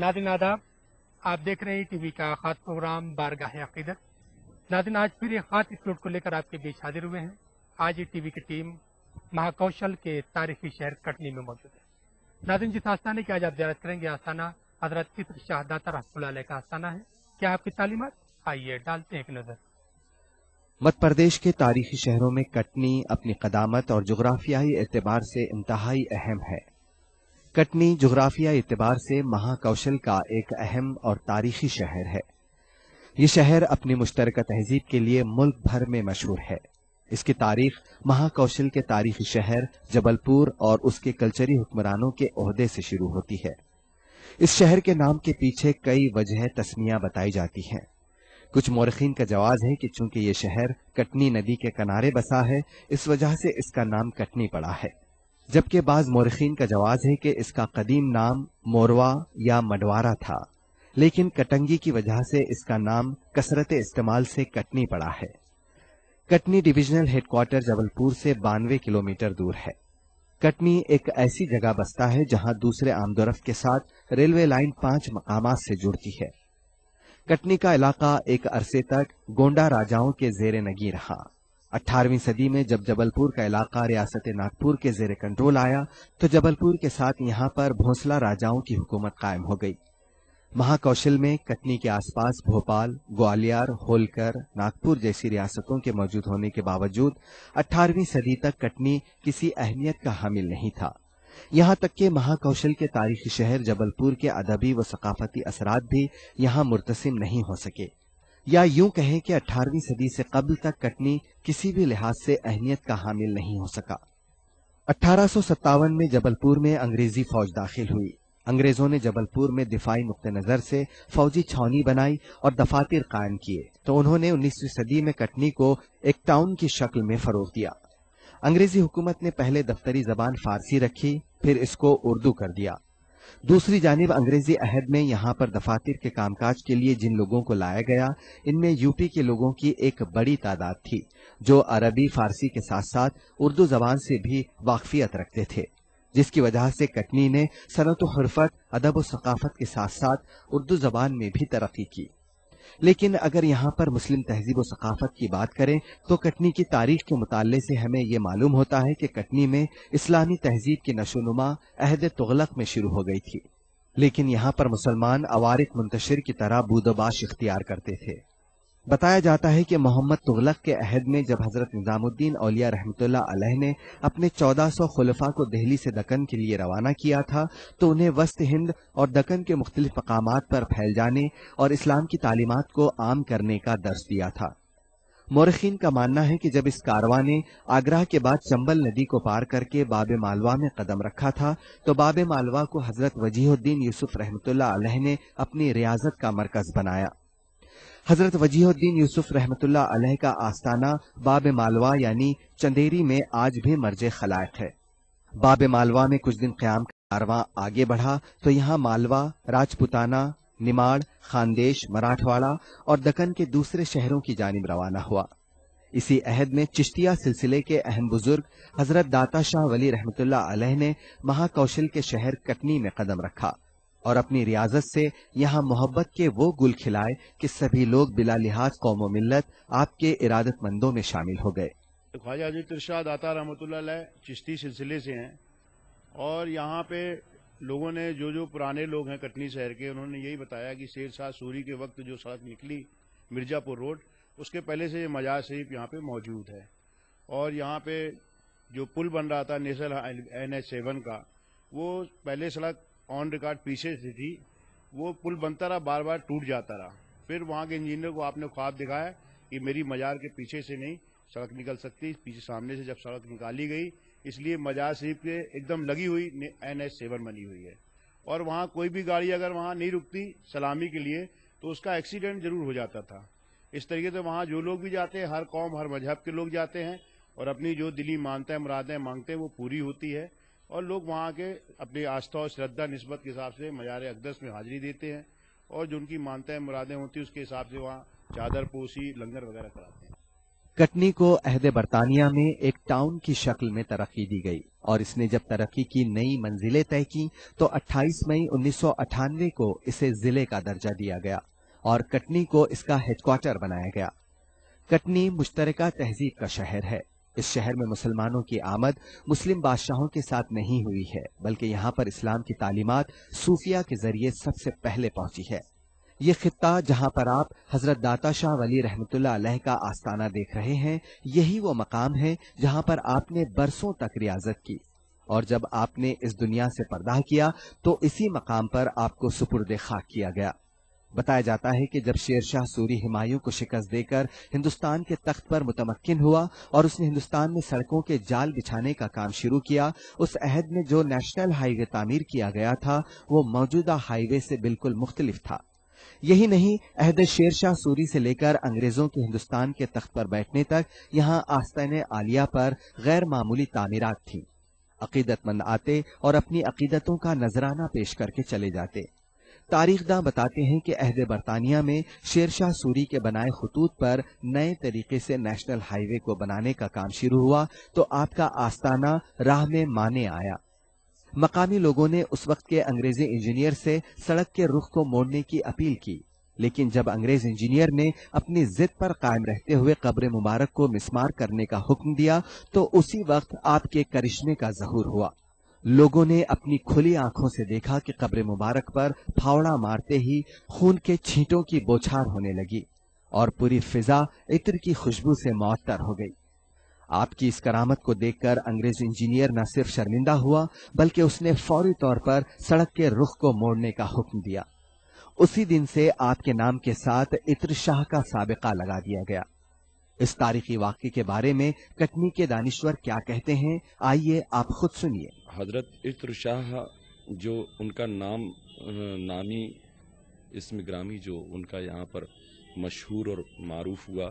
नाज़रीन आदाब, आप देख रहे हैं टीवी का खास प्रोग्राम बारगाह अक़ीदत। नाज़रीन आज फिर एक खास एपिसोड को लेकर आपके बीच हाजिर हुए हैं। आज ये टीवी की टीम महाकौशल के तारीखी शहर कटनी में मौजूद है। नाज़रीन जिस आस्थाने की आज आप ज़ियारत करेंगे आस्थाना हज़रत चित्र शाह दाता रहमतुल्लाह अलैह का आस्थाना है। क्या आपकी तालीमात? आइए डालते हैं एक नज़र। मध्य प्रदेश के तारीखी शहरों में कटनी अपनी कदामत और जुग्राफियाई एतबार से इंतहाई अहम है। कटनी जुग्राफियाई एतबार से महाकौशल का एक अहम और तारीखी शहर है। ये शहर अपनी मुश्तरका तहजीब के लिए मुल्क भर में मशहूर है। इसकी तारीख महाकौशल के तारीखी शहर जबलपुर और उसके कल्चरी हुक्मरानों के ओहदे से शुरू होती है। इस शहर के नाम के पीछे कई वजह तस्मियां बताई जाती हैं। कुछ मौरखीन का जवाब है कि चूंकि ये शहर कटनी नदी के किनारे बसा है, इस वजह से इसका नाम कटनी पड़ा है, जबकि बाज मौरखीन का जवाब है कि इसका कदीम नाम मोरवा या मडवारा था, लेकिन कटंगी की वजह से इसका नाम कसरत इस्तेमाल से कटनी पड़ा है। कटनी डिविजनल हेडक्वार्टर जबलपुर से 92 किलोमीटर दूर है। कटनी एक ऐसी जगह बसता है जहां दूसरे आमदोरफ्त के साथ रेलवे लाइन 5 मकामात से जुड़ती है। कटनी का इलाका एक अरसे तक गोंडा राजाओं के जेर नगी रहा। 18वीं सदी में जब जबलपुर का इलाका रियासत नागपुर के जेर कंट्रोल आया तो जबलपुर के साथ यहाँ पर भोंसला राजाओं की हुकूमत कायम हो गई। महाकौशल में कटनी के आसपास भोपाल, ग्वालियर, होलकर, नागपुर जैसी रियासतों के मौजूद होने के बावजूद 18वीं सदी तक कटनी किसी अहमियत का हामिल नहीं था। यहाँ तक कि महाकौशल के तारीखी शहर जबलपुर के अदबी व सकाफती असरात भी यहाँ मुर्तसिम नहीं हो सके, या यूं कहें कि 18वीं सदी से कबल तक कटनी किसी भी लिहाज से अहमियत का हामिल नहीं हो सका। 1857 में जबलपुर में अंग्रेजी फौज दाखिल हुई। अंग्रेजों ने जबलपुर में दिफाई नुक्ते नजर से फौजी छावनी बनाई और दफातर कायम किए, तो उन्होंने 19वीं सदी में कटनी को एक टाउन की शक्ल में फरोग दिया। अंग्रेजी हुकूमत ने पहले दफ्तरी जबान फारसी रखी, फिर इसको उर्दू कर दिया। दूसरी जानिब अंग्रेजी अहद में यहाँ पर दफातर के कामकाज के लिए जिन लोगों को लाया गया, इनमें यूपी के लोगों की एक बड़ी तादाद थी जो अरबी फारसी के साथ साथ उर्दू जबान से भी वाकफियत रखते थे, जिसकी वजह से कटनी ने सनत व हुर्फत, अदब व सकाफत के साथ साथ उर्दू जबान में भी तरक्की की। लेकिन अगर यहाँ पर मुस्लिम तहजीब व सकाफत की बात करें तो कटनी की तारीख के मुताले से हमें ये मालूम होता है कि कटनी में इस्लामी तहजीब की नशोनुमा अहद तुगलक में शुरू हो गई थी, लेकिन यहाँ पर मुसलमान अवारिक मुंतशिर की तरह बूदोबाश इख्तियार करते थे। बताया जाता है कि मोहम्मद तुगलक के अहद में जब हजरत निजामुद्दीन औलिया रहमतुल्लाह अलैह ने अपने 1400 खुलफा को दिल्ली से दक्कन के लिए रवाना किया था, तो उन्हें वस्त हिंद और दक्कन के मुख्तलिफ मकामात पर फैल जाने और इस्लाम की तालीमात को आम करने का दर्स दिया था। मौरखीन का मानना है कि जब इस कारवां ने आगरा के बाद चंबल नदी को पार करके बाब मालवा में कदम रखा था, तो बाब मालवा को हजरत वजीहुद्दीन यूसुफ रहमतुल्लाह अलैह ने अपनी रियासत का मरकज बनाया। हजरत वजीहुद्दीन यूसुफ रहमतुल्लाह अलैह का आस्थाना बाब मालवा यानी चंदेरी में आज भी मर्जे खलायक है। बाब मालवा में कुछ दिन क़याम का कारवां आगे बढ़ा तो यहाँ मालवा, राजपुताना, निमाड़, खानदेश, मराठवाड़ा और दक्कन के दूसरे शहरों की जानिब रवाना हुआ। इसी अहद में चिश्तिया सिलसिले के अहम बुजुर्ग हजरत दाता शाह वली रहमतुल्लाह अलैह ने महाकौशल के शहर कटनी में कदम रखा और अपनी रियाजत से यहाँ मोहब्बत के वो गुल खिलाए कि सभी लोग बिला लिहाज कौम व मिल्लत आपके इरादतमंदों में शामिल हो गए। ख्वाजा चित्र शाह दाता रहमतुल्लाह अलैह चिश्ती सिलसिले से हैं और यहाँ पे लोगों ने जो पुराने लोग हैं कटनी शहर के, उन्होंने यही बताया कि शेर शाह सूरी के वक्त जो सड़क निकली मिर्जापुर रोड, उसके पहले से मजार शरीफ यहाँ पे मौजूद है। और यहाँ पे जो पुल बन रहा था नेशनल NH7 का, वो पहले सड़क ऑन रिकॉर्ड पीछे से थी, वो पुल बनता रहा, बार बार टूट जाता रहा। फिर वहाँ के इंजीनियर को आपने ख्वाब दिखाया कि मेरी मजार के पीछे से नहीं सड़क निकल सकती, पीछे सामने से जब सड़क निकाली गई, इसलिए मजार शरीफ के एकदम लगी हुई NH7 बनी हुई है। और वहाँ कोई भी गाड़ी अगर वहाँ नहीं रुकती सलामी के लिए तो उसका एक्सीडेंट जरूर हो जाता था। इस तरीके से वहाँ जो लोग भी जाते हैं, हर कौम हर मजहब के लोग जाते हैं और अपनी जो दिली मानते मुरादें मांगते हैं वो पूरी होती है और लोग वहाँ के अपनी आस्था और श्रद्धा निस्बत के हिसाब से मजार अक़दस में हाजिरी देते हैं और जो उनकी मानते मुरादें होती है उसके हिसाब से वहाँ चादर पोशी लंगर वगैरह कराते हैं। کٹنی کو عہد برطانیہ میں ایک ٹاؤن کی شکل میں ترقی دی گئی اور اس نے جب ترقی کی نئی منزلیں طے کی تو 28 مئی 1998 کو اسے ضلع کا درجہ دیا گیا اور کٹنی کو اس کا ہیڈ کوارٹر بنایا گیا۔ کٹنی مشترکہ تہذیب کا شہر ہے۔ اس شہر میں مسلمانوں کی آمد مسلم بادشاہوں کے ساتھ نہیں ہوئی ہے، بلکہ یہاں پر اسلام کی تعلیمات صوفیہ کے ذریعے سب سے پہلے پہنچی ہے۔ یہ خطہ جہاں پر آپ حضرت داتا شاہ ولی رحمۃ اللہ علیہ کا آستانہ دیکھ رہے ہیں، یہی وہ مقام ہے جہاں پر آپ نے برسوں تک ریاضت کی، اور جب آپ نے اس دنیا سے پردہ کیا تو اسی مقام پر آپ کو سپرد خاک کیا گیا۔ بتایا جاتا ہے کہ جب شیر شاہ سوری ہمایوں کو شکست دے کر ہندوستان کے تخت پر متمکن ہوا اور اس نے ہندوستان میں سڑکوں کے جال بچھانے کا کام شروع کیا، اس عہد میں جو نیشنل ہائی وے تعمیر کیا گیا تھا وہ موجودہ ہائی وے سے بالکل مختلف تھا۔ یہی نہیں، عہد شیر شاہ سوری سے لے کر انگریزوں کے ہندوستان کے تخت پر بیٹھنے تک یہاں آستین عالیہ پر غیر معمولی تعمیرات تھیں۔ عقیدت مند آتے اور اپنی عقیدتوں کا نذرانہ پیش کر کے چلے جاتے۔ تاریخ داں بتاتے ہیں کہ عہد برطانیہ میں شیر شاہ سوری کے بنائے خطوط پر نئے طریقے سے نیشنل ہائی وے کو بنانے کا کام شروع ہوا تو آپ کا آستانہ راہ میں مانے آیا۔ مقامی لوگوں نے اس وقت کے انگریزی انجینئر سے سڑک کے رخ کو موڑنے کی اپیل کی، لیکن جب انگریز انجینئر نے اپنی ضد پر قائم رہتے ہوئے قبر مبارک کو مسمار کرنے کا حکم دیا تو اسی وقت آپ کے کرشمے کا ظہور ہوا۔ لوگوں نے اپنی کھلی آنکھوں سے دیکھا کہ قبر مبارک پر پھاوڑا مارتے ہی خون کے چھینٹوں کی بوچھار ہونے لگی اور پوری فضا عطر کی خوشبو سے معطر ہو گئی۔ آپ کی اس کرامت کو دیکھ کر انگریز انجینئر نہ صرف شرمندہ ہوا بلکہ اس نے فوری طور پر سڑک کے رخ کو موڑنے کا حکم دیا۔ اسی دن سے آپ کے نام کے ساتھ عطر شاہ کا سابقہ لگا دیا گیا۔ اس تاریخی واقعے کے بارے میں کٹنی کے دانشور کیا کہتے ہیں، آئیے آپ خود سنیے۔ حضرت عطر شاہ جو ان کا نامی اسم گرامی جو ان کا یہاں پر مشہور اور معروف ہوا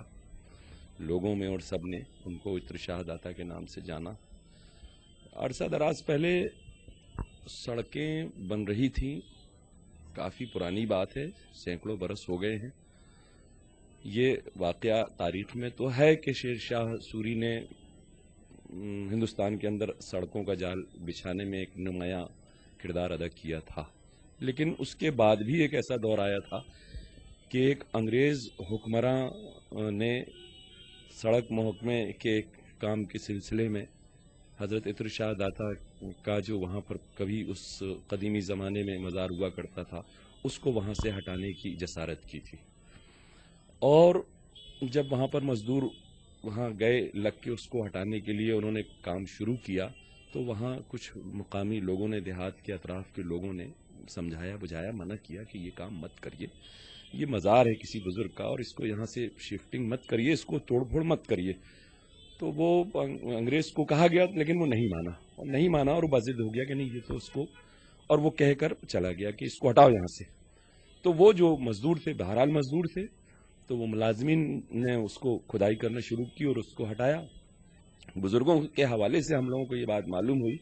لوگوں میں، اور سب نے ان کو عطر شاہ داتا کے نام سے جانا۔ عرصہ دراز پہلے سڑکیں بن رہی تھیں، کافی پرانی بات ہے، سینکڑوں برس ہو گئے ہیں۔ یہ واقعہ تاریخ میں تو ہے کہ شیر شاہ سوری نے ہندوستان کے اندر سڑکوں کا جال بچھانے میں ایک نمایاں کردار ادا کیا تھا، لیکن اس کے بعد بھی ایک ایسا دور آیا تھا کہ ایک انگریز حکمراں نے سڑک محکمے کے کام کے سلسلے میں حضرت عطر شاہ داتا کا جو وہاں پر کبھی اس قدیمی زمانے میں مزار ہوا کرتا تھا اس کو وہاں سے ہٹانے کی جسارت کی تھی، اور جب وہاں پر مزدور وہاں گئے لگ کے اس کو ہٹانے کے لیے انہوں نے کام شروع کیا تو وہاں کچھ مقامی لوگوں نے، دیہات کے اطراف کے لوگوں نے سمجھایا بجھایا، منع کیا کہ یہ کام مت کریے، یہ مزار ہے کسی بزرگ کا اور اس کو یہاں سے شفٹنگ مت کریے، اس کو توڑ پھوڑ مت کریے۔ تو وہ انگریز کو کہا گیا لیکن وہ نہیں مانا اور وہ ضد ہو گیا کہ نہیں یہ تو اس کو، اور وہ کہہ کر چلا گیا کہ اس کو ہٹاؤ یہاں سے۔ تو وہ جو مزدور تھے، بہرحال مزدور تھے، تو وہ ملازمین نے اس کو کھدائی کرنا شروع کی اور اس کو ہٹایا۔ بزرگوں کے حوالے سے ہم لوگوں کو یہ بات معلوم ہوئی،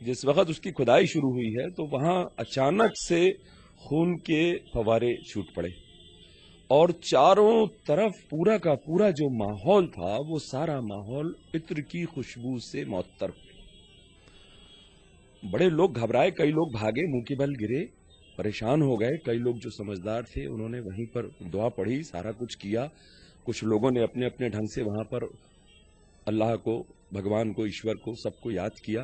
جس وقت اس کی کھدائی شروع ہوئی ہے تو وہاں اچانک سے خون کے فوارے چھوٹ پڑے اور چاروں طرف پورا کا پورا جو ماحول تھا وہ سارا ماحول عطر کی خوشبو سے معطر ہو گیا۔ بڑے لوگ گھبرائے، کئی لوگ بھاگے، منہ کے بل گرے، پریشان ہو گئے۔ کئی لوگ جو سمجھدار تھے انہوں نے وہیں پر دعا پڑھی، سارا کچھ کیا۔ کچھ لوگوں نے اپنے اپنے ڈھنگ سے وہاں پر اللہ کو، بھگوان کو، ایشور کو، سب کو یاد کیا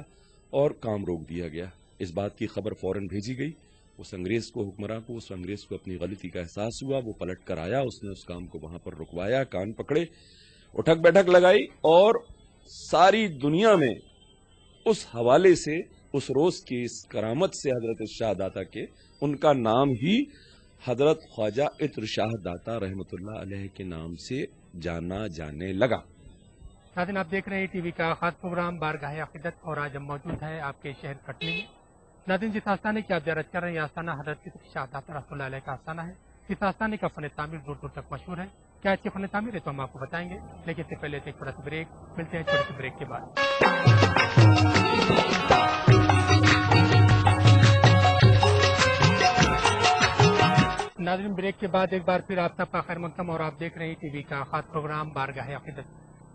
اور کام روک دیا گیا۔ اس بات کی خبر فوراً بھیجی گئی اس انگریز کو، حکمراں کو۔ اس انگریز کو اپنی غلطی کا احساس ہوا، وہ پلٹ کر آیا، اس نے اس کام کو وہاں پر رکوایا، کان پکڑے، اٹھک بیٹھک لگائی، اور ساری دنیا میں اس حوالے سے، اس روز کی اس کرامت سے حضرت شاہ داتا کے ان کا نام ہی حضرت خواجہ عطر شاہ داتا رحمۃ اللہ علیہ کے نام سے جانا جانے لگا۔ ناظرین، آپ دیکھ رہے ہیں ٹی وی کا خاص پروگرام بارگاہ عقیدت، اور آج ہم موجود ہیں آپ کے شہر کٹنی میں۔ ناظرین، جس آستانے کی آپ زیارت کر رہے ہیں یہ آستانہ حضرت عطر شاہ داتا رحمۃ اللہ علیہ کا آستانہ ہے۔ اس آستانے کا فن تعمیر دور دور تک مشہور ہے۔ کیا اچھی فن تعمیر ہے تو ہم آپ کو بتائیں گے، لیکن اس سے پہلے ایک چھوٹا سا بریک، ملتے ہیں چھوٹے سے بریک کے بعد۔ ناظرین، بریک کے بعد ایک بار پھر آپ سب کا خیر مقدم، اور آپ دیکھ رہے ہیں ٹی وی کا خاص پروگرام بارگاہ عقیدت۔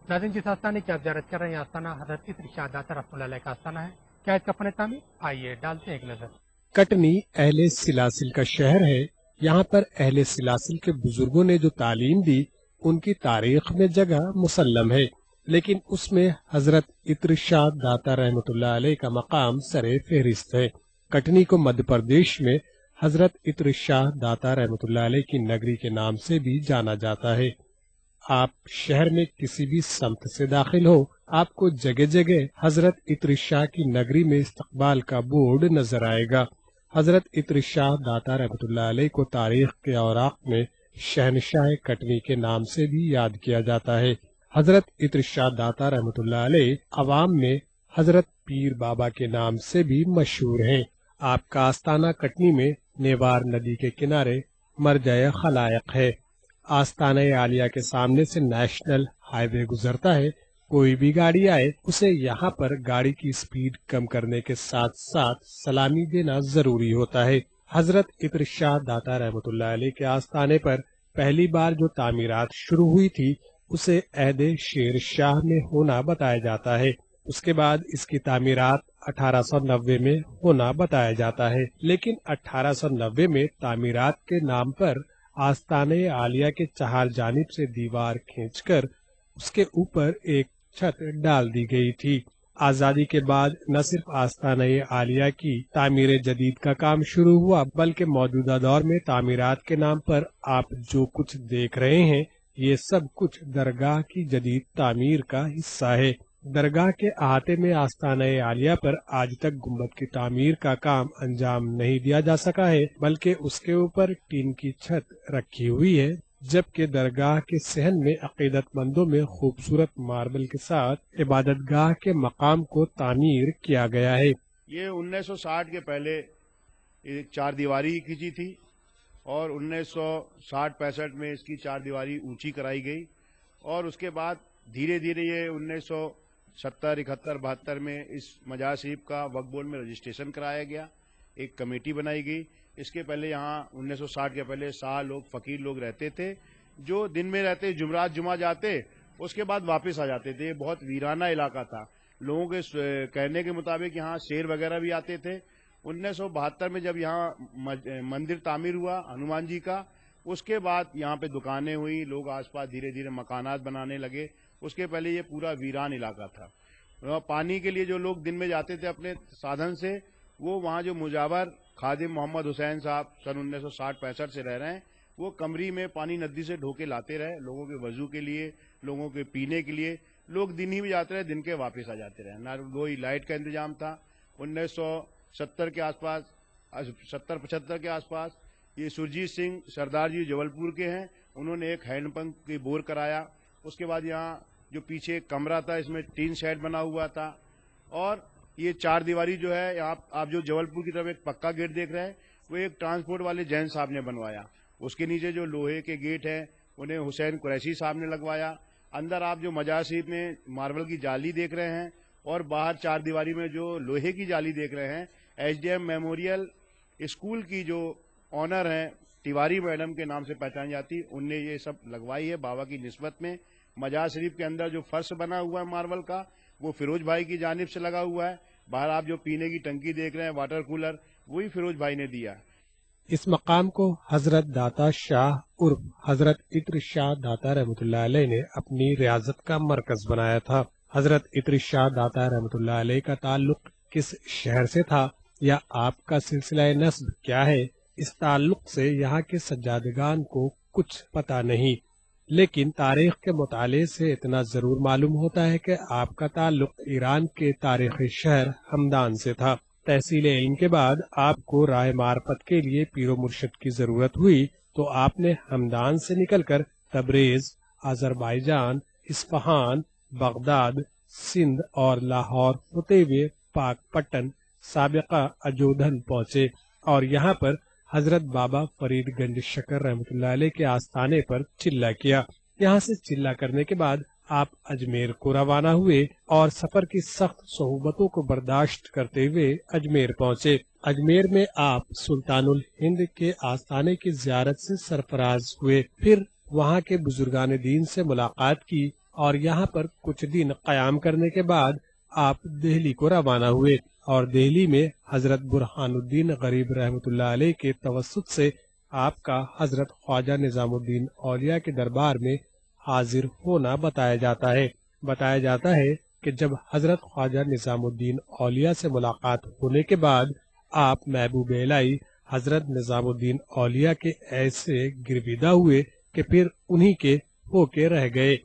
नाज़रीन, जिस आस्थाने की आप ज़ियारत कर रहे हैं आस्थाना हज़रत इरशाद दाता रहमतुल्लाह अलैह का आस्थाना है। क्या इसका फन तामीर? आइए डालते हैं एक नजर। कटनी अहले सिलासिल का शहर है। यहाँ पर अहले सिलासिल के बुजुर्गों ने जो तालीम दी उनकी तारीख में जगह मुसल्लम है, लेकिन उसमें हजरत इरशाद दाता रहमतुल्लाह अलैह का मकाम सरे फहरिस्त है। कटनी को मध्य प्रदेश में हजरत इरशाद दाता रहमतुल्लाह अलैह की नगरी के नाम से भी जाना जाता है। आप शहर में किसी भी सम्त से दाखिल हो, आपको जगह जगह हजरत इरशाद की नगरी में इस्तकबाल का बोर्ड नजर आएगा। हजरत इरशाद दाता रहमतुल्लाह अलैह को तारीख के औराक में शहनशाह कटनी के नाम से भी याद किया जाता है। हजरत इरशाद दाता रहमतुल्लाह अलैह अवाम में हजरत पीर बाबा के नाम से भी मशहूर हैं। आपका आस्थाना कटनी में नेवार नदी के किनारे मरजाए खलायक है। आस्थाना आलिया के सामने से नेशनल हाईवे गुजरता है। कोई भी गाड़ी आए उसे यहाँ पर गाड़ी की स्पीड कम करने के साथ साथ सलामी देना जरूरी होता है। हजरत इरशाद दाता रहमतुल्लाह अलैह के आस्थाने पर पहली बार जो तामीरात शुरू हुई थी उसे अहदे शेर शाह में होना बताया जाता है। उसके बाद इसकी तामीरात 1890 में होना बताया जाता है, लेकिन 1890 में तामीरात के नाम पर आस्थाने आलिया के चार जानिब से दीवार खींचकर उसके ऊपर एक छत डाल दी गई थी। आजादी के बाद न सिर्फ आस्थाने आलिया की तामीर जदीद का काम शुरू हुआ, बल्कि मौजूदा दौर में तामीरात के नाम पर आप जो कुछ देख रहे हैं ये सब कुछ दरगाह की जदीद तामीर का हिस्सा है। दरगाह के अहाते में आस्थाने आलिया पर आज तक गुम्बद की तामीर का काम अंजाम नहीं दिया जा सका है, बल्कि उसके ऊपर टीन की छत रखी हुई है, जबकि दरगाह के सहन में अकीदतमंदों में खूबसूरत मार्बल के साथ इबादतगाह के मकाम को तामीर किया गया है। ये 1960 के पहले एक चार दीवारी खींची थी और 1960-65 में इसकी चार दीवारी ऊंची कराई गई और उसके बाद धीरे धीरे ये 1970, 71, 72 में इस मजार शरीफ का वक्फ बोर्ड में रजिस्ट्रेशन कराया गया, एक कमेटी बनाई गई। इसके पहले यहाँ 1960 के पहले शाह लोग, फकीर लोग रहते थे, जो दिन में रहते, जुमरात जुमा जाते, उसके बाद वापस आ जाते थे। बहुत वीराना इलाका था। लोगों के कहने के मुताबिक यहाँ शेर वगैरह भी आते थे। 1972 में जब यहाँ मंदिर तामीर हुआ हनुमान जी का, उसके बाद यहाँ पे दुकानें हुई, लोग आसपास धीरे धीरे मकानात बनाने लगे। उसके पहले ये पूरा वीरान इलाका था। पानी के लिए जो लोग दिन में जाते थे अपने साधन से, वो वहाँ जो मुजावर खादिम मोहम्मद हुसैन साहब सन 1960-65 से रह रहे हैं, वो कमरी में पानी नदी से ढोके लाते रहे, लोगों के वजू के लिए, लोगों के पीने के लिए। लोग दिन ही में जाते रहे, दिन के वापस आ जाते रहे, ना कोई लाइट का इंतजाम था। 1970 के आसपास, 70-75 के आसपास ये सुरजीत सिंह सरदार जी जबलपुर के हैं, उन्होंने एक हैंडपंप की बोर कराया। उसके बाद यहाँ जो पीछे कमरा था इसमें टीन शेड बना हुआ था और ये चार दीवारी जो है यहाँ आप जो जबलपुर की तरफ एक पक्का गेट देख रहे हैं, वो एक ट्रांसपोर्ट वाले जैन साहब ने बनवाया। उसके नीचे जो लोहे के गेट है उन्हें हुसैन कुरैशी साहब ने लगवाया। अंदर आप जो मजार शरीफ में मार्बल की जाली देख रहे हैं और बाहर चार दीवारी में जो लोहे की जाली देख रहे हैं, एचडीएम मेमोरियल स्कूल की जो ऑनर हैं तिवारी मैडम के नाम से पहचानी जाती, उनने ये सब लगवाई है बाबा की निस्बत में। मजार शरीफ के अंदर जो फर्श बना हुआ है मार्बल का, वो फिरोज भाई की जानिब से लगा हुआ है। बाहर आप जो पीने की टंकी देख रहे हैं, वाटर कूलर, वही फिरोज भाई ने दिया। इस मकाम को हजरत दाता शाह उर्फ हजरत इरशाद दाता रहमतुल्लाह अलैह ने अपनी रियासत का मरकज बनाया था। हजरत इरशाद दाता रहमतुल्लाह अलैह का ताल्लुक किस शहर से था या आपका सिलसिला नस्ब क्या है, इस ताल्लुक से यहाँ के सज्जादगान को कुछ पता नहीं, लेकिन तारीख के मुताले से इतना जरूर मालूम होता है कि आपका ताल्लुक ईरान के तारीखी शहर हमदान से था। तहसील इल्म के बाद आपको राह मार्फत के लिए पीरो मुर्शिद की जरूरत हुई तो आपने हमदान से निकलकर Tabriz, Azerbaijan, Isfahan, Baghdad, Sindh और लाहौर होते हुए पाकपट्टन, साबिका अजोधन पहुँचे और यहाँ पर हजरत बाबा फरीदगंज शकर रहमतुल्लाह अलैह के आस्थाने पर चिल्ला किया। यहाँ से चिल्ला करने के बाद आप अजमेर को रवाना हुए और सफर की सख्त सोहबतों को बर्दाश्त करते हुए अजमेर पहुँचे। अजमेर में आप सुल्तानुल हिंद के आस्थाने की जियारत से सरफराज हुए, फिर वहाँ के बुजुर्गान दीन से मुलाकात की اور یہاں پر کچھ دن قیام کرنے کے بعد آپ دہلی کو روانہ ہوئے اور دہلی میں حضرت برہان الدین غریب رحمۃ اللہ علیہ کے توسط سے آپ کا حضرت خواجہ نظام الدین اولیاء کے دربار میں حاضر ہونا بتایا جاتا ہے کہ جب حضرت خواجہ نظام الدین اولیاء سے ملاقات ہونے کے بعد آپ محبوب الہی حضرت نظام الدین اولیاء کے ایسے گرویدہ ہوئے کہ پھر انہی کے ہو کے رہ گئے۔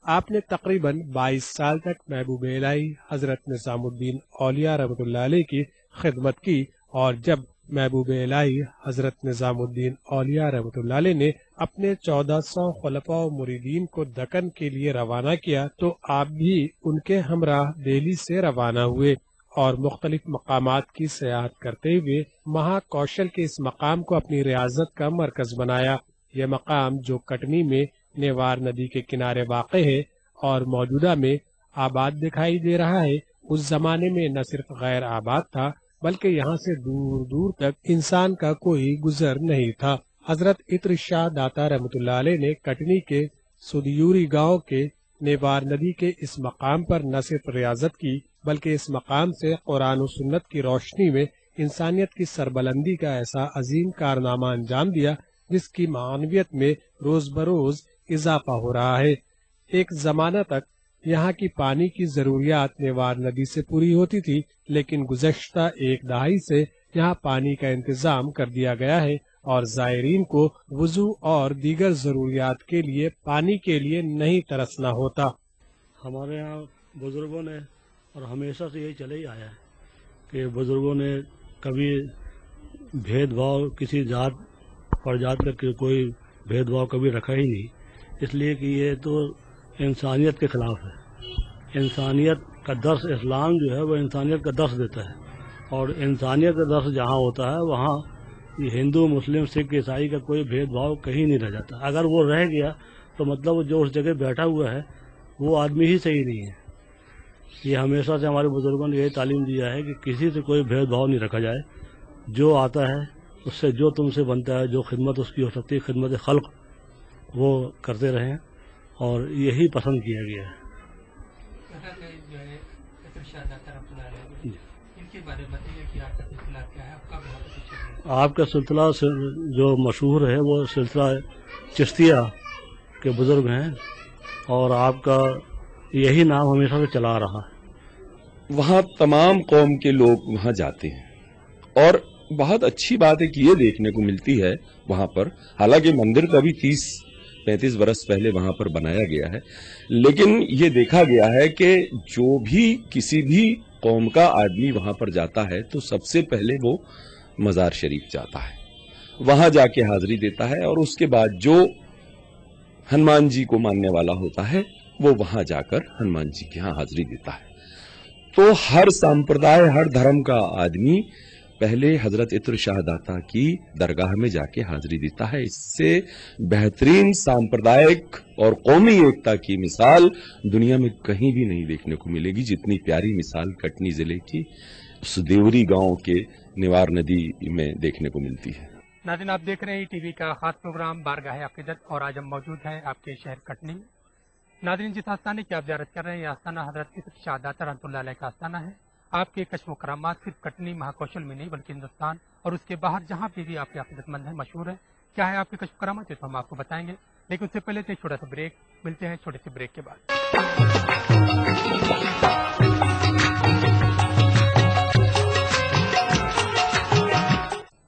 آپ نے تقریباً 22 سال تک محبوب الہی حضرت نظام الدین اولیاء رحمۃ اللہ علیہ کی خدمت کی، اور جب محبوب الہی حضرت نظام الدین اولیاء رحمۃ اللہ علیہ نے اپنے 1400 خلفاء و مریدین کو دکن کے لیے روانہ کیا تو آپ بھی ان کے ہمراہ دہلی سے روانہ ہوئے اور مختلف مقامات کی سیاحت کرتے ہوئے مہاکوشل کے اس مقام کو اپنی ریاضت کا مرکز بنایا۔ یہ مقام جو کٹنی میں نیوار ندی کے کنارے واقع ہے اور موجودہ میں آباد دکھائی دے رہا ہے، اس زمانے میں نہ صرف غیر آباد تھا بلکہ یہاں سے دور دور تک انسان کا کوئی گزر نہیں تھا۔ حضرت عطر شاہ داتا رحمۃ اللہ علیہ نے کٹنی کے سدیوری گاؤں کے نیوار ندی کے اس مقام پر نہ صرف ریاضت کی بلکہ اس مقام سے قرآن و سنت کی روشنی میں انسانیت کی سربلندی کا ایسا عظیم کارنامہ انجام دیا جس کی معنویت میں روز بروز اضافہ ہو رہا ہے۔ ایک زمانہ تک یہاں کی پانی کی ضروریات نیوار ندی سے پوری ہوتی تھی، لیکن گزشتہ ایک دہائی سے یہاں پانی کا انتظام کر دیا گیا ہے اور زائرین کو وضو اور دیگر ضروریات کے لیے پانی کے لیے نہیں ترسنا ہوتا۔ ہمارے یہاں بزرگوں نے اور ہمیشہ سے یہی چلے ہی آیا ہے کہ بزرگوں نے کبھی بھید بھاؤ کسی ذات پر جات کا کوئی بھید بھاؤ کبھی رکھا ہی نہیں، اس لیے کہ یہ تو انسانیت کے خلاف ہے۔ انسانیت کا درس اسلام جو ہے وہ انسانیت کا درس دیتا ہے، اور انسانیت کا درس جہاں ہوتا ہے وہاں یہ ہندو مسلم سکھ عیسائی کا کوئی بھید بھاؤ کہیں نہیں رہ جاتا۔ اگر وہ رہ گیا تو مطلب جو اس جگہ بیٹھا ہوا ہے وہ آدمی ہی صحیح نہیں ہے۔ یہ ہمیشہ سے ہمارے بزرگوں نے یہی تعلیم دیا ہے کہ کسی سے کوئی بھید بھاؤ نہیں رکھا جائے، جو آتا ہے اس سے جو تم سے بنتا ہے، جو خدمت اس کی ہو سکتی ہے، خدمت خلق وہ کرتے رہیں، اور یہی پسند کیا گیا ہے۔ آپ کا سلسلہ جو مشہور ہے وہ سلسلہ چشتیہ کے بزرگ ہیں، اور آپ کا یہی نام ہمیشہ سے چلا رہا ہے۔ وہاں تمام قوم کے لوگ وہاں جاتے ہیں، اور بہت اچھی بات ہے کہ یہ دیکھنے کو ملتی ہے وہاں پر، حالانکہ مندر کا بھی 30-35 برس پہلے وہاں پر بنایا گیا ہے، لیکن یہ دیکھا گیا ہے کہ جو بھی کسی بھی قوم کا آدمی وہاں پر جاتا ہے تو سب سے پہلے وہ مزار شریف جاتا ہے، وہاں جا کے حاضری دیتا ہے، اور اس کے بعد جو ہنومان جی کو ماننے والا ہوتا ہے وہ وہاں جا کر ہنومان جی کے ہاں حاضری دیتا ہے۔ تو ہر سامپردائے، ہر دھرم کا آدمی پہلے حضرت عطر شاہ داتا کی درگاہ میں جا کے حاضری دیتا ہے۔ اس سے بہترین سامپردائک اور قومی ایکتا کی مثال دنیا میں کہیں بھی نہیں دیکھنے کو ملے گی، جتنی پیاری مثال کٹنی ضلع کی سدیوری گاؤں کے نیوار ندی میں دیکھنے کو ملتی ہے۔ ناظرین، آپ دیکھ رہے ہیں ٹی وی کا خاص پروگرام بارگاہ عقیدت، اور آج ہم موجود ہیں آپ کے شہر کٹنی میں۔ ناظرین، جس آستانے کی آپ زیارت کر رہے ہیں یہ آستانہ حضرت عطر شاہ داتا رحمۃ اللہ علیہ کا آستانہ ہے۔ آپ کے کشف و کرامات صرف کٹنی مہاکوشل میں نہیں بلکہ ہندوستان اور اس کے باہر جہاں پہ بھی آپ کے عقیدت مند ہیں مشہور ہیں۔ کیا ہے آپ کے کشف و کرامات، تو ہم آپ کو بتائیں گے، لیکن اس سے پہلے سے چھوٹا سا بریک، ملتے ہیں چھوٹے سے بریک کے بعد۔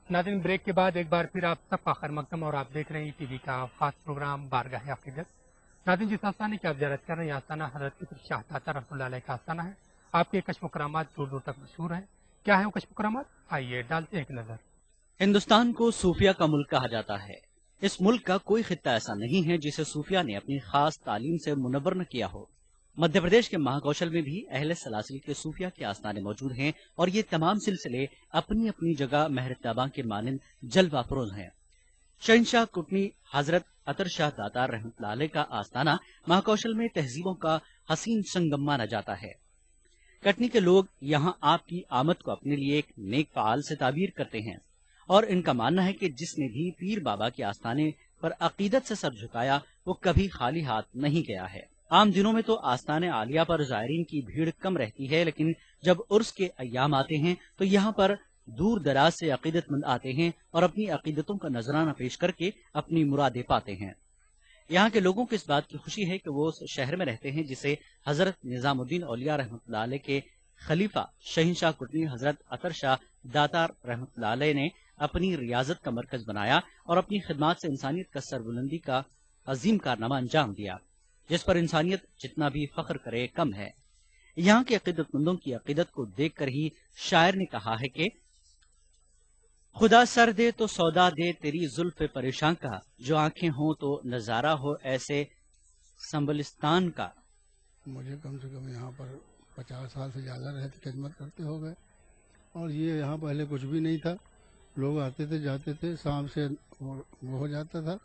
ناظرین، بریک کے بعد ایک بار پھر آپ سب کا خیر مقدم، اور آپ دیکھ رہے ہیں ٹی وی کا خاص پروگرام بارگاہ عقیدت۔ ناظرین، جس آستانے کی آپ زیارت کر رہے ہیں آستانہ حضرت عطر شاہ داتا رحمۃ اللہ علیہ کا آستانہ ہے۔ آپ کے کشف و کرامات دور دور تک مشہور ہیں۔ کیا ہے وہ کشف و کرامات، آئیے ڈالتے ہیں ایک نظر۔ ہندوستان کو صوفیہ کا ملک کہا جاتا ہے۔ اس ملک کا کوئی خطہ ایسا نہیں ہے جسے صوفیہ نے اپنی خاص تعلیم سے منور نہ کیا ہو۔ مدھیہ پردیش کے مہاکوشل میں بھی اہل سلاسل کے صوفیہ کے آستانے موجود ہیں، اور یہ تمام سلسلے اپنی اپنی جگہ مہر تاباں کے مانند جلوہ افروز ہیں۔ شہنشاہ کٹنی حضرت عطر شاہ داتا رحمۃ اللہ علیہ کا آستانہ مہاکوشل میں تہذیبوں کا حسین سنگم مانا جاتا ہے۔ کٹنی کے لوگ یہاں آپ کی آمد کو اپنے لیے ایک نیک فعال سے تعبیر کرتے ہیں، اور ان کا ماننا ہے کہ جس نے بھی پیر بابا کے آستانے پر عقیدت سے سر جھکایا وہ کبھی خالی ہاتھ نہیں گیا ہے۔ आम दिनों में तो आस्ताने आलिया पर ज़ायरीन की भीड़ कम रहती है, लेकिन जब उर्स के अय्याम आते हैं तो यहाँ पर दूर दराज से अकीदतमंद आते हैं और अपनी अकीदतों का नजराना पेश करके अपनी मुरादें पाते हैं। यहाँ के लोगों को इस बात की खुशी है कि वो उस शहर में रहते हैं जिसे हजरत निजामुद्दीन औलिया रहमतुल्लाह अलैह के खलीफा शहंशाह कुटनी हजरत अतर शाह दातार रहमतुल्लाह अलैह ने अपनी रियाजत का मरकज बनाया और अपनी खिदमात से इंसानियत का सरबुलंदी का अजीम कारनामा अंजाम दिया, जिस पर इंसानियत जितना भी फख्र करे कम है। यहाँ के अकीदतमंदों की अकीदत को देखकर ही शायर ने कहा है कि खुदा सर दे तो सौदा दे तेरी जुल्फ परेशान का, जो आंखें हों तो नजारा हो ऐसे संबलिस्तान का। मुझे कम से कम यहाँ पर 50 साल से ज़्यादा रहते खिदमत करते हो गए, और ये यहाँ पहले कुछ भी नहीं था। लोग आते थे जाते थे, शाम से वो हो जाता था।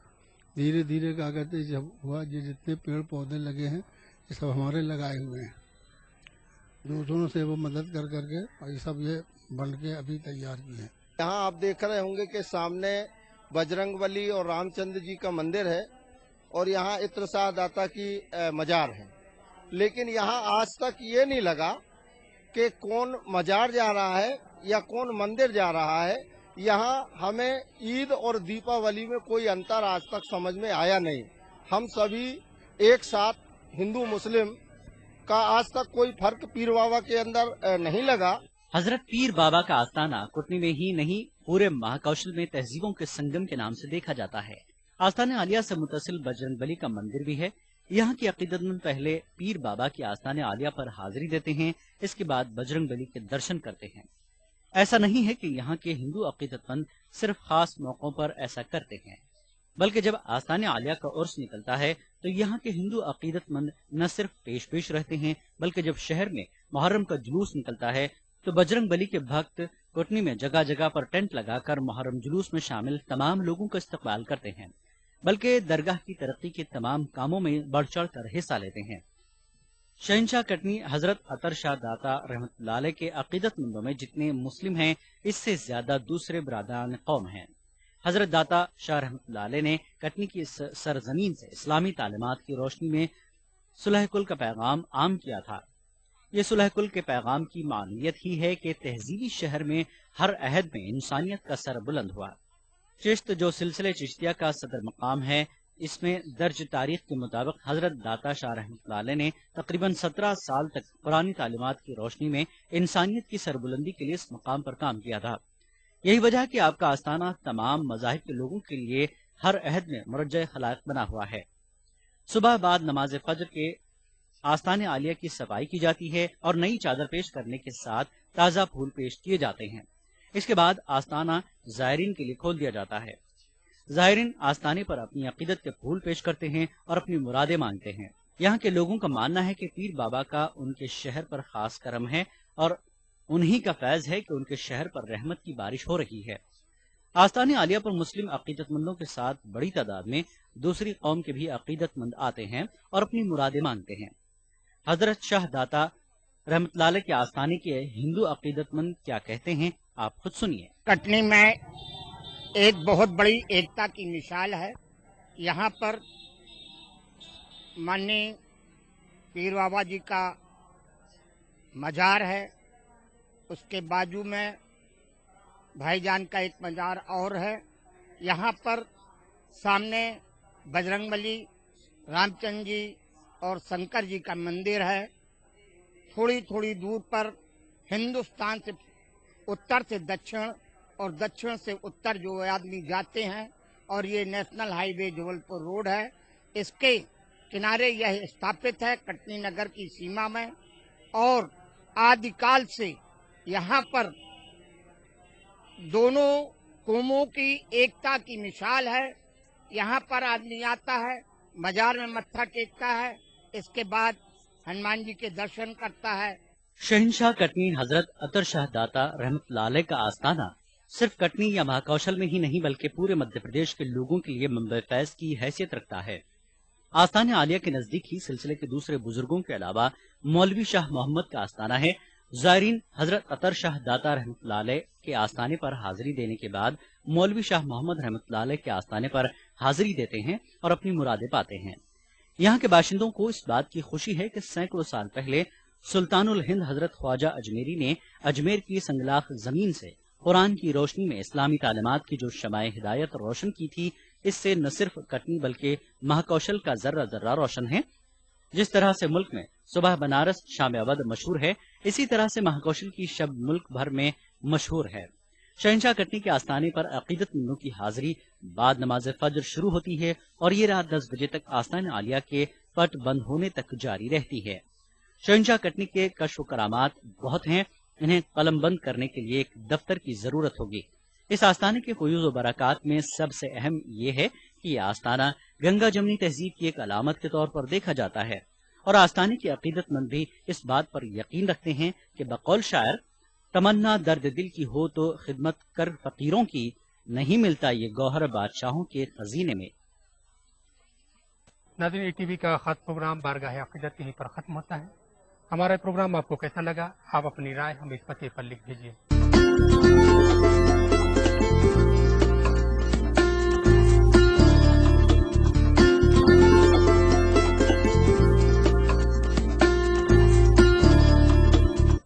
धीरे धीरे क्या कहते जब हुआ, ये जितने पेड़ पौधे लगे हैं ये सब हमारे लगाए हुए हैं, दूसरों से वो मदद कर करके, और ये सब ये बन के अभी तैयार किए हैं। यहाँ आप देख रहे होंगे कि सामने बजरंगबली और रामचंद्र जी का मंदिर है और यहाँ इत्र शाह दाता की मजार है, लेकिन यहाँ आज तक ये नहीं लगा कि कौन मजार जा रहा है या कौन मंदिर जा रहा है। यहाँ हमें ईद और दीपावली में कोई अंतर आज तक समझ में आया नहीं। हम सभी एक साथ हिंदू मुस्लिम का आज तक कोई फर्क पीर बाबा के अंदर नहीं लगा। हजरत पीर बाबा का आस्ताना कुटनी में ही नहीं पूरे महाकौशल में तहजीबों के संगम के नाम से देखा जाता है। आस्ताने आलिया से मुतसिल बजरंगबली का मंदिर भी है। यहाँ के अकीदतमंद पहले पीर बाबा के आस्ताने आलिया पर हाजिरी देते हैं, इसके बाद बजरंगबली के दर्शन करते हैं। ऐसा नहीं है कि यहाँ के हिंदू अकीदतमंद सिर्फ खास मौकों पर ऐसा करते हैं, बल्कि जब आस्ताने आलिया का उर्स निकलता है तो यहाँ के हिंदू अकीदतमंद न सिर्फ पेश रहते हैं, बल्कि जब शहर में मुहर्रम का जुलूस निकलता है तो बजरंगबली के भक्त कुटनी में जगह जगह पर टेंट लगाकर मुहर्रम जुलूस में शामिल तमाम लोगों का इस्तकबाल करते हैं, बल्कि दरगाह की तरक्की के तमाम कामों में बढ़ चढ़ कर हिस्सा लेते हैं। शहंशाह कटनी हजरत अतर शाह दाता रहमतुल्लाह अलैह के अकीदतमंदों में जितने मुस्लिम हैं, इससे ज्यादा दूसरे बरादरान कौम हैं। हजरत दाता शाह रहमतुल्लाह अलैह ने कटनी की इस सरजमीन से इस्लामी तालीमात की रोशनी में सुलह कुल का पैगाम आम किया था। ये सुलह कुल के पैगाम की मानियत ही है कि तहजीबी शहर में हर अहद में इंसानियत का सर बुलंद हुआ। चिश्त जो सिलसिले चिश्तिया का सदर मकाम है, इसमें दर्ज तारीख के मुताबिक हजरत दाता शाह रहमतुल्लाह अलैह ने तकरीबन 17 साल तक पुरानी तालीमात की रोशनी में इंसानियत की सरबुलंदी के लिए इस मकाम पर काम किया था। यही वजह है कि आपका आस्थाना तमाम मज़ाहिब के लोगों के लिए हर अहद में मुरज्जा खलाक बना हुआ है। सुबह बाद नमाज फजर के आस्ताने आलिया की सफाई की जाती है और नई चादर पेश करने के साथ ताज़ा फूल पेश किए जाते हैं। इसके बाद आस्ताना ज़ायरीन के लिए खोल दिया जाता है। ज़ायरीन आस्ताने पर अपनी अकीदत के फूल पेश करते हैं और अपनी मुरादें मांगते हैं। यहाँ के लोगों का मानना है कि पीर बाबा का उनके शहर पर खास करम है और उन्हीं का फैज है कि उनके शहर पर रहमत की बारिश हो रही है। आस्ताने आलिया पर मुस्लिम अकीदतमंदों के साथ बड़ी तादाद में दूसरी कौम के भी अकीदतमंद आते हैं और अपनी मुरादें मांगते हैं। हजरत शाह दाता रहमतुल्लाह अलैह के आस्ताने के हिंदू अकीदतमंद क्या कहते हैं, आप खुद सुनिए। कटनी में एक बहुत बड़ी एकता की मिसाल है। यहाँ पर माननीय पीर बाबा जी का मजार है, उसके बाजू में भाईजान का एक मजार और है। यहाँ पर सामने बजरंगबली, रामचंद्र जी और शंकर जी का मंदिर है। थोड़ी थोड़ी दूर पर हिंदुस्तान से उत्तर से दक्षिण और दक्षिण से उत्तर जो आदमी जाते हैं, और ये नेशनल हाईवे जबलपुर रोड है, इसके किनारे यह स्थापित है कटनी नगर की सीमा में। और आदिकाल से यहाँ पर दोनों कौमों की एकता की मिसाल है। यहाँ पर आदमी आता है, मजार में मत्था टेकता है, इसके बाद हनुमान जी के दर्शन करता है। शहंशाह कटनी हजरत अतर शाह दाता रहमतुल्लाह अलैह का आस्ताना सिर्फ कटनी या महाकौशल में ही नहीं बल्कि पूरे मध्य प्रदेश के लोगों के लिए मंबे फैज की हैसियत रखता है। आस्ताने आलिया के नजदीक ही सिलसिले के दूसरे बुजुर्गों के अलावा मौलवी शाह मोहम्मद का आस्ताना है। ज़ायरीन हजरत अतर शाह दाता रहमतुल्लाह अलैह के आस्ताने पर हाजिरी देने के बाद मौलवी शाह मोहम्मद रहमतुल्लाह अलैह के आस्ताने पर हाजिरी देते हैं और अपनी मुरादें पाते हैं। यहाँ के बाशिंदों को इस बात की खुशी है कि सैकड़ों साल पहले सुल्तानुल हिंद हजरत ख्वाजा अजमेरी ने अजमेर की संगलाख जमीन से कुरान की रोशनी में इस्लामी तालीमात की जो शमाए हिदायत रोशन की थी, इससे न सिर्फ कटनी बल्कि महाकौशल का जर्रा जर्रा रोशन है। जिस तरह से मुल्क में सुबह बनारस शाम अवध मशहूर है, इसी तरह से महाकौशल की शब मुल्क भर में मशहूर है। शहंशाह कटनी के आस्थाने पर अकीदतमंदों की हाजिरी बाद नमाज फज्र शुरू होती है और ये रात 10 बजे तक आस्थान आलिया के पट बंद होने तक जारी रहती है। शहंशाह कटनी के कश्फ करामात बहुत हैं, इन्हें कलम बंद करने के लिए एक दफ्तर की जरूरत होगी। इस आस्थाने के फयूज व बरक़ात में सबसे अहम ये है कि ये आस्थाना गंगा जमनी तहजीब की एक अलामत के तौर पर देखा जाता है और आस्थाने के अकीदतमंद भी इस बात पर यकीन रखते हैं कि बकौल शायर, तमन्ना दर्द दिल की हो तो खिदमत कर फकीरों की, नहीं मिलता ये गौहर बादशाहों के खजीने में। नाज़रीन, टीवी का खास प्रोग्राम बारगाह अक़ीदत यहीं पर खत्म होता है। हमारा प्रोग्राम आपको कैसा लगा, आप अपनी राय हमें इस पते पर लिख भेजिए।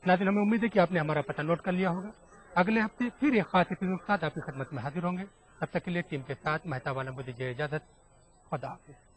नाज़रीन, हमें उम्मीद है कि आपने हमारा पता नोट कर लिया होगा। अगले हफ्ते फिर एक खास एपिसोड के साथ आपकी खिदमत में हाजिर होंगे। तब तक के लिए टीम के साथ मेहता वाला मुझे इजाजत। खुदा हाफिज़।